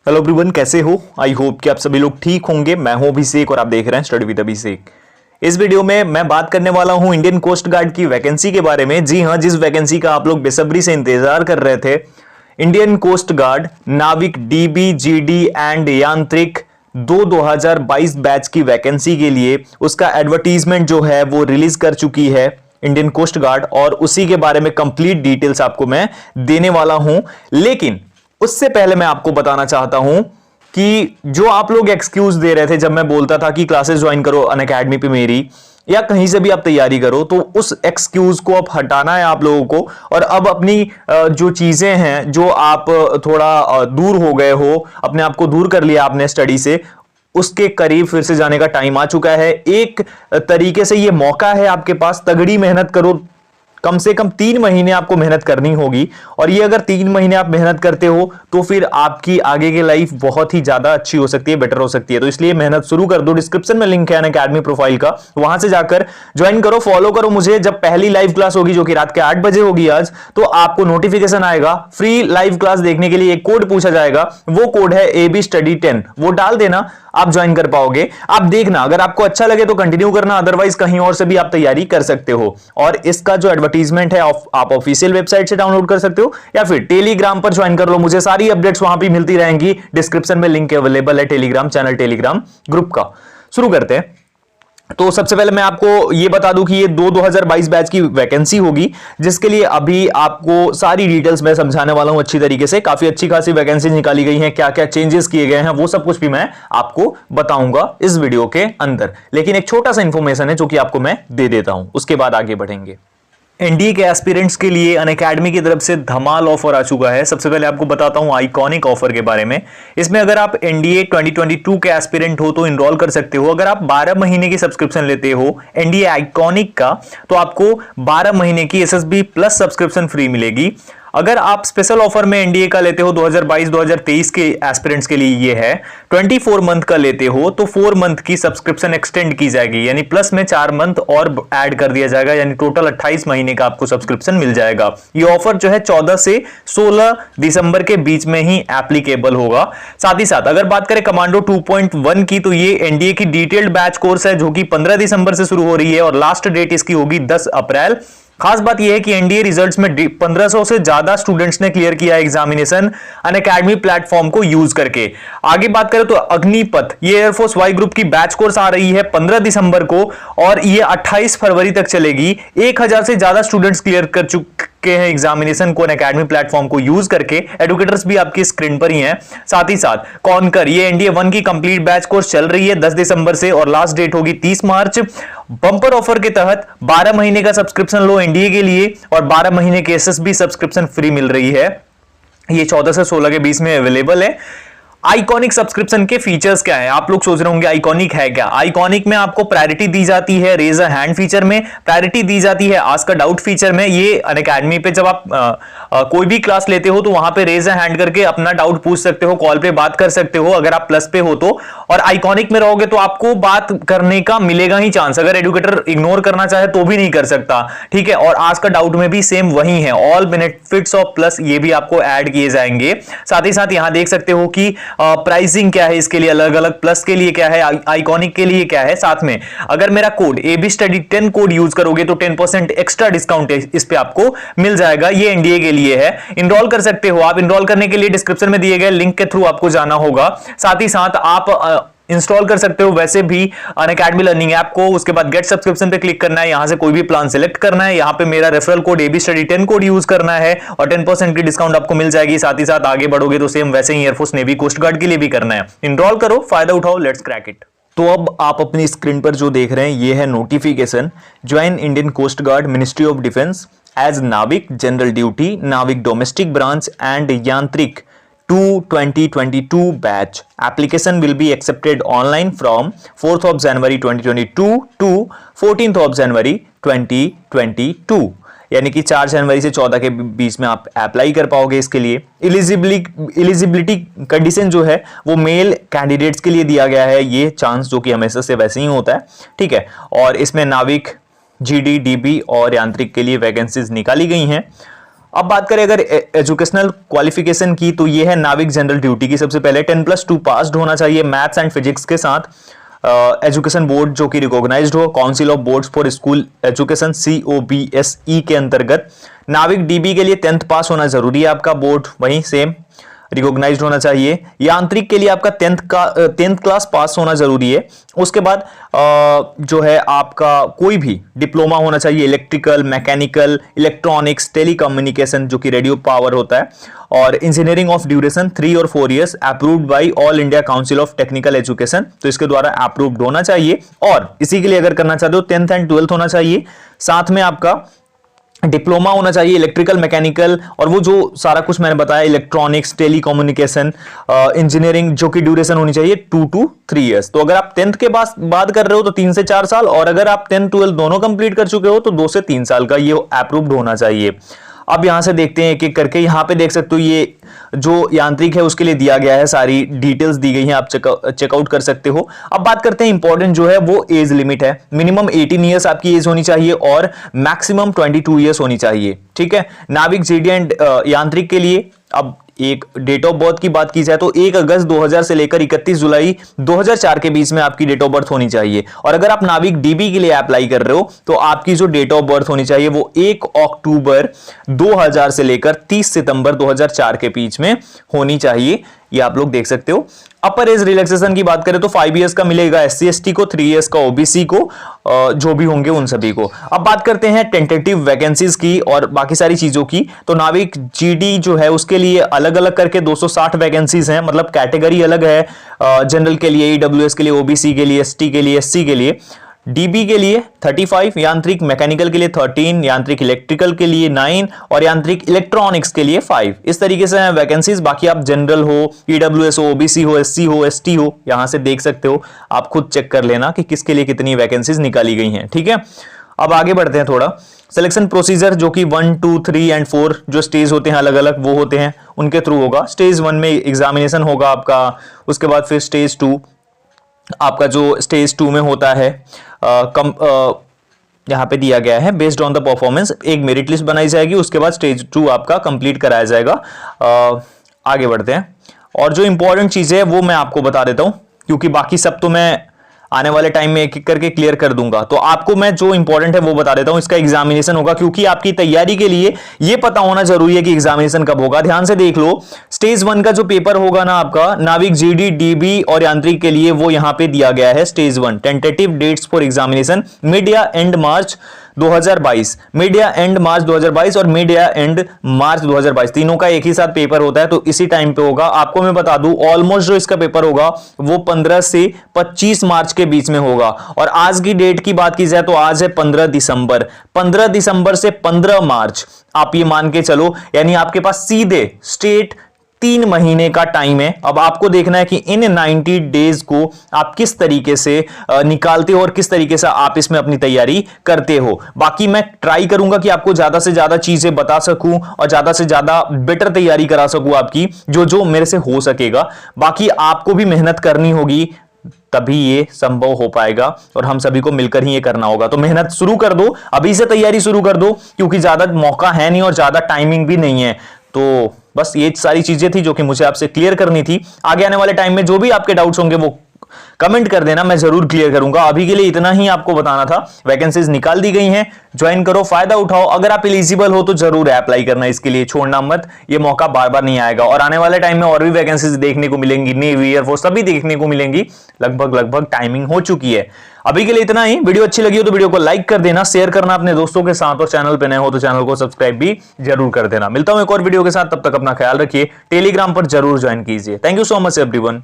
Hello everyone, कैसे हो? I hope कि आप सभी लोग ठीक होंगे। मैं हूं अभिषेक और आप देख रहे हैं स्टडी विद अभिषेक। इस वीडियो में मैं बात करने वाला हूं इंडियन कोस्ट गार्ड की वैकेंसी के बारे में। जी हां, जिस वैकेंसी का आप लोग बेसब्री से इंतजार कर रहे थे, इंडियन कोस्ट गार्ड नाविक डीबी जीडी एंड यांत्रिक 2022 बैच की वैकेंसी के लिए उसका एडवर्टीजमेंट जो है वो रिलीज कर चुकी है इंडियन कोस्ट गार्ड, और उसी के बारे में कंप्लीट डिटेल्स आपको मैं देने वाला हूं। लेकिन उससे पहले मैं आपको बताना चाहता हूं कि जो आप लोग एक्सक्यूज दे रहे थे जब मैं बोलता था कि क्लासेस ज्वाइन करो अनअकैडमी पे मेरी, या कहीं से भी आप तैयारी करो, तो उस एक्सक्यूज को अब हटाना है आप लोगों को। और अब अपनी जो चीजें हैं, जो आप थोड़ा दूर हो गए हो, अपने आप को दूर कर लिया आपने स्टडी से, उसके करीब फिर से जाने का टाइम आ चुका है। एक तरीके से ये मौका है आपके पास, तगड़ी मेहनत करो। कम से कम 3 महीने आपको मेहनत करनी होगी, और ये अगर 3 महीने आप मेहनत करते हो तो फिर आपकी आगे की लाइफ बहुत ही ज्यादा अच्छी हो सकती है, बेटर हो सकती है। तो इसलिए मेहनत शुरू कर दो। डिस्क्रिप्शन में लिंक है अनअकैडमी प्रोफाइल का, वहां से जाकर ज्वाइन करो, फॉलो करो मुझे। जब पहली लाइव क्लास होगी जो कि रात के 8 बजे होगी आज, तो आपको नोटिफिकेशन आएगा। फ्री लाइव क्लास देखने के लिए एक कोड पूछा जाएगा, वो कोड है AB Study 10। वो डाल देना, आप ज्वाइन कर पाओगे। आप देखना, अगर आपको अच्छा लगे तो कंटिन्यू करना, अदरवाइज कहीं और से भी आप तैयारी कर सकते हो। और इसका जो एडवर्टीजमेंट है आप ऑफिशियल वेबसाइट से डाउनलोड कर सकते हो, या फिर टेलीग्राम पर ज्वाइन कर लो। मुझे सारी अपडेट्स वहां पे मिलती रहेंगी। डिस्क्रिप्शन में लिंक अवेलेबल है टेलीग्राम चैनल, टेलीग्राम ग्रुप का। शुरू करते हैं। तो सबसे पहले मैं आपको ये बता दूं कि ये 2022 बैच की वैकेंसी होगी, जिसके लिए अभी आपको सारी डिटेल्स मैं समझाने वाला हूं अच्छी तरीके से। काफी अच्छी खासी वैकेंसी निकाली गई है, क्या क्या चेंजेस किए गए हैं वो सब कुछ भी मैं आपको बताऊंगा इस वीडियो के अंदर। लेकिन एक छोटा सा इंफॉर्मेशन है जो कि आपको मैं दे देता हूं, उसके बाद आगे बढ़ेंगे। एनडीए के एस्पिरेंट्स के लिए अनअकैडमी की तरफ से धमाल ऑफर आ चुका है। सबसे पहले आपको बताता हूं आइकॉनिक ऑफर के बारे में। इसमें अगर आप एनडीए 2022 के एस्पिरेंट हो तो इनरोल कर सकते हो। अगर आप 12 महीने की सब्सक्रिप्शन लेते हो एनडीए आइकॉनिक का, तो आपको 12 महीने की एसएसबी प्लस सब्सक्रिप्शन फ्री मिलेगी। अगर आप स्पेशल ऑफर में एनडीए का लेते हो 2022-2023 के एस्पिरेंट्स के लिए, ये है 24 मंथ का लेते हो तो 4 मंथ की सब्सक्रिप्शन एक्सटेंड की जाएगी, यानी प्लस में 4 मंथ और ऐड कर दिया जाएगा, यानी टोटल 28 महीने का आपको सब्सक्रिप्शन मिल जाएगा। ये ऑफर जो है 14 से 16 दिसंबर के बीच में ही एप्लीकेबल होगा। साथ ही साथ अगर बात करें कमांडो 2.1 की, तो ये एनडीए की डिटेल्ड बैच कोर्स है जो कि 15 दिसंबर से शुरू हो रही है, और लास्ट डेट इसकी होगी 10 अप्रैल। खास बात यह है कि एनडीए रिजल्ट्स में 1500 से ज्यादा स्टूडेंट्स ने क्लियर किया एग्जामिनेशन अनअकैडमी प्लेटफॉर्म को यूज करके। आगे बात करें तो अग्निपथ, ये एयरफोर्स वाई ग्रुप की बैच कोर्स आ रही है 15 दिसंबर को, और ये 28 फरवरी तक चलेगी। 1000 से ज्यादा स्टूडेंट्स क्लियर कर चुके हैं एग्जामिनेशन को अनअकैडमी प्लेटफॉर्म को यूज करके। एडुकेटर्स भी आपकी स्क्रीन पर ही हैं। साथ ही साथ कॉन्कर, ये एनडीए 1 की कंप्लीट बैच कोर्स चल रही है 10 दिसंबर से, और लास्ट डेट होगी 30 मार्च। बंपर ऑफर के तहत 12 महीने का सब्सक्रिप्शन लो एनडीए के लिए, और 12 महीने के एसएसबी सब्सक्रिप्शन फ्री मिल रही है। ये 14 से 16 के बीच में अवेलेबल है। आइकॉनिक सब्सक्रिप्शन के फीचर्स क्या है? आप लोग सोच रहे होंगे आइकॉनिक है क्या। आइकॉनिक में आपको प्रायोरिटी दी जाती है रेज अ हैंड फीचर में, प्रायोरिटी दी जाती है आस्क अ डाउट फीचर में। ये अनअकैडमी पे जब आप कोई भी क्लास लेते हो तो वहां पे रेज अ हैंड करके अपना डाउट पूछ सकते हो, कॉल पे बात कर सकते हो अगर आप प्लस पे हो तो। और आइकॉनिक में रहोगे तो आपको बात करने का मिलेगा ही चांस, अगर एडुकेटर इग्नोर करना चाहे तो भी नहीं कर सकता, ठीक है। और आस्क अ डाउट में भी सेम वही है, ऑल बेनिफिट्स ऑफ प्लस ये भी आपको ऐड किए जाएंगे। साथ ही साथ यहां देख सकते हो कि प्राइसिंग क्या है इसके लिए, अलग अलग प्लस के लिए क्या है, आइकॉनिक के लिए क्या है। साथ में अगर मेरा code AB Study 10 code use करोगे तो 10% एक्स्ट्रा डिस्काउंट इस पे आपको मिल जाएगा। ये एनडीए के लिए है। इनरोल कर सकते हो आप। इनरोल करने के लिए डिस्क्रिप्शन में दिए गए लिंक के थ्रू आपको जाना होगा। साथ ही साथ आप इंस्टॉल कर सकते हो वैसे भी अनअकैडमी लर्निंग ऐप को। उसके बाद गेट सब्सक्रिप्शन पे क्लिक करना है, यहां से कोई भी प्लान सिलेक्ट करना है, यहां पे मेरा referral code AB Study 10 code use करना है, और 10% की डिस्काउंट आपको मिल जाएगी। साथ ही साथ आगे बढ़ोगे तो सेम वैसे ही एयरफोर्स नेवी कोस्ट गार्ड के लिए भी करना है। इनरोल करो, फायदा उठाओ, लेट्स क्रैक इट। तो अब आप अपनी स्क्रीन पर जो देख रहे हैं ये है notification, join Indian coast guard ministry of defence as Navik general duty, Navik domestic branch and Yantrik to 2022 batch. Application will be accepted online from 4th of January 2022 to 14th of January 2022, यानी कि 4 जनवरी से 14 के बीच में आप अप्लाई कर पाओगे इसके लिए। एलिजिबिलिटी कंडीशन जो है वो मेल कैंडिडेट्स के लिए दिया गया है, ये चांस जो कि हमेशा से वैसे ही होता है, ठीक है। और इसमें नाविक, जीडी, डीबी और यांत्रिक के लिए वैकेंसीज निकाली गई हैं। अब बात करें अगर एजुकेशनल क्वालिफिकेशन की, तो ये है नाविक जनरल ड्यूटी की। सबसे पहले 10+2 पास्ड होना चाहिए मैथ्स एंड फिजिक्स के साथ। एजुकेशन बोर्ड जो कि रिकॉग्नाइज्ड हो, council of boards for school education COBSE के अंतर्गत। नाविक DB के लिए 10th पास होना जरूरी है आपका, बोर्ड वहीं सेम रिकॉग्नाइज्ड होना चाहिए। यांत्रिक के लिए आपका 10th क्लास पास होना जरूरी है। उसके बाद जो है आपका कोई भी डिप्लोमा होना चाहिए, इलेक्ट्रिकल, मैकेनिकल, इलेक्ट्रॉनिक्स, टेलीकम्युनिकेशन जो कि रेडियो पावर होता है, और इंजीनियरिंग ऑफ ड्यूरेशन 3 और 4 years, approved by all India council of technical education, तो इसके द्वारा अप्रूव्ड होना चाहिए। और इसी के लिए अगर करना चाहते हो 10th एंड 12th होना चाहिए, साथ में आपका डिप्लोमा होना चाहिए इलेक्ट्रिकल, मैकेनिकल, और वो जो सारा कुछ मैंने बताया, इलेक्ट्रॉनिक्स, टेलीकम्युनिकेशन, इंजीनियरिंग, जो की ड्यूरेशन होनी चाहिए 2 to 3 इयर्स। तो अगर आप 10th के बाद कर रहे हो तो 3 से 4 साल, और अगर आप 10th 12th दोनों कंप्लीट कर चुके हो तो 2 से 3 साल का ये अप्रूव्ड होना चाहिए। अब यहां से देखते हैं एक एक करके। यहां पे देख सकते हो ये जो यांत्रिक है उसके लिए दिया गया है, सारी डिटेल्स दी गई हैं, आप चेकआउट कर सकते हो। अब बात करते हैं इंपॉर्टेंट जो है वो एज लिमिट है। मिनिमम 18 इयर्स आपकी एज होनी चाहिए और मैक्सिमम 22 इयर्स होनी चाहिए, ठीक है। नाविक GD एंड यांत्रिक के लिए अब एक डेट ऑफ बर्थ की बात की जाए तो 1 अगस्त 2000 से लेकर 31 जुलाई 2004 के बीच में आपकी डेट ऑफ बर्थ होनी चाहिए। और अगर आप नाविक DB के लिए अप्लाई कर रहे हो तो आपकी जो डेट ऑफ बर्थ होनी चाहिए वो 1 अक्टूबर 2000 से लेकर 30 सितंबर 2004 के बीच में होनी चाहिए। ये आप लोग देख सकते हो। अपर एज रिलैक्सेशन की बात करें तो 5 इयर्स का मिलेगा SC ST को, 3 इयर्स का OBC को, जो भी होंगे उन सभी को। अब बात करते हैं टेंटेटिव वैकेंसीज की और बाकी सारी चीजों की। तो नाविक GD जो है उसके लिए अलग अलग करके 260 वैकेंसीज हैं, मतलब कैटेगरी अलग है। जनरल के लिए, EWS के लिए, OBC के लिए, ST के लिए, SC के लिए। DB के लिए 35, यांत्रिक मैकेनिकल के लिए 13, यांत्रिक इलेक्ट्रिकल के लिए 9 और यांत्रिक इलेक्ट्रॉनिक्स के लिए 5। इस तरीके से हैं वैकेंसीज। बाकी आप जनरल हो, EWS हो, OBC हो, SC हो, ST हो, यहां से देख सकते हो, आप खुद चेक कर लेना कि किसके लिए कितनी वैकेंसीज निकाली गई हैं, ठीक है। अब आगे बढ़ते हैं थोड़ा। सिलेक्शन प्रोसीजर जो कि 1, 2, 3 एंड 4 जो स्टेज होते हैं अलग अलग, वो होते हैं, उनके थ्रू होगा। स्टेज 1 में एग्जामिनेशन होगा आपका, उसके बाद फिर स्टेज 2 आपका जो स्टेज 2 में होता है यहां पे दिया गया है बेस्ड ऑन द परफॉर्मेंस, एक मेरिट लिस्ट बनाई जाएगी, उसके बाद स्टेज 2 आपका कंप्लीट कराया जाएगा। आगे बढ़ते हैं और जो इंपॉर्टेंट चीजें है वो मैं आपको बता देता हूं, क्योंकि बाकी सब तो मैं आने वाले टाइम में एक एक करके क्लियर कर दूंगा। तो आपको मैं जो इंपॉर्टेंट है वो बता देता हूं। इसका एग्जामिनेशन होगा, क्योंकि आपकी तैयारी के लिए ये पता होना जरूरी है कि एग्जामिनेशन कब होगा। ध्यान से देख लो, स्टेज 1 का जो पेपर होगा ना आपका नाविक GD, DB और यांत्रिक के लिए, वो यहां पे दिया गया है stage 1। Tentative dates for examination mid या एंड मार्च 2022, मिड या एंड मार्च 2022 और मिड या एंड मार्च 2022, तीनों का एक ही साथ पेपर होता है, तो इसी टाइम पे होगा। आपको मैं बता दूं ऑलमोस्ट जो इसका पेपर होगा वो 15 से 25 मार्च के बीच में होगा। और आज की डेट की बात की जाए तो आज है 15 दिसंबर। 15 दिसंबर से 15 मार्च आप ये मान के चलो, यानी आपके पास सीधे स्ट्रेट 3 महीने का टाइम है। अब आपको देखना है कि इन 90 डेज को आप किस तरीके से निकालते हो और किस तरीके से आप इसमें अपनी तैयारी करते हो। बाकी मैं ट्राई करूंगा कि आपको ज्यादा से ज्यादा चीजें बता सकूं और ज्यादा से ज्यादा बेटर तैयारी करा सकूं आपकी, जो मेरे से हो सकेगा। बाकी आपको भी मेहनत करनी होगी, तभी ये संभव हो पाएगा और हम सभी को मिलकर ही ये करना होगा। तो मेहनत शुरू कर दो, अभी से तैयारी शुरू कर दो, क्योंकि ज्यादा मौका है नहीं और ज्यादा टाइमिंग भी नहीं है। तो बस ये सारी चीजें थी जो कि मुझे आपसे क्लियर करनी थी। आगे आने वाले टाइम में जो भी आपके डाउट्स होंगे वो कमेंट कर देना, मैं जरूर क्लियर करूंगा। अभी के लिए इतना ही आपको बताना था। वैकेंसीज निकाल दी गई हैं, ज्वाइन करो, फायदा उठाओ। अगर आप एलिजिबल हो तो जरूर अप्लाई करना, इसके लिए छोड़ना मत, ये मौका बार बार नहीं आएगा। और आने वाले टाइम में और भी वैकेंसीज देखने को मिलेंगी, नेवी, एयरफोर्स सभी देखने को मिलेंगी। लगभग टाइमिंग हो चुकी है। अभी के लिए इतना ही। वीडियो अच्छी लगी हो तो वीडियो को लाइक कर देना, शेयर करना अपने दोस्तों के साथ, और चैनल पे नए हो तो चैनल को सब्सक्राइब भी जरूर कर देना। मिलता हूं एक और वीडियो के साथ, तब तक अपना ख्याल रखिए। टेलीग्राम पर जरूर ज्वाइन कीजिए। Thank you so much everyone.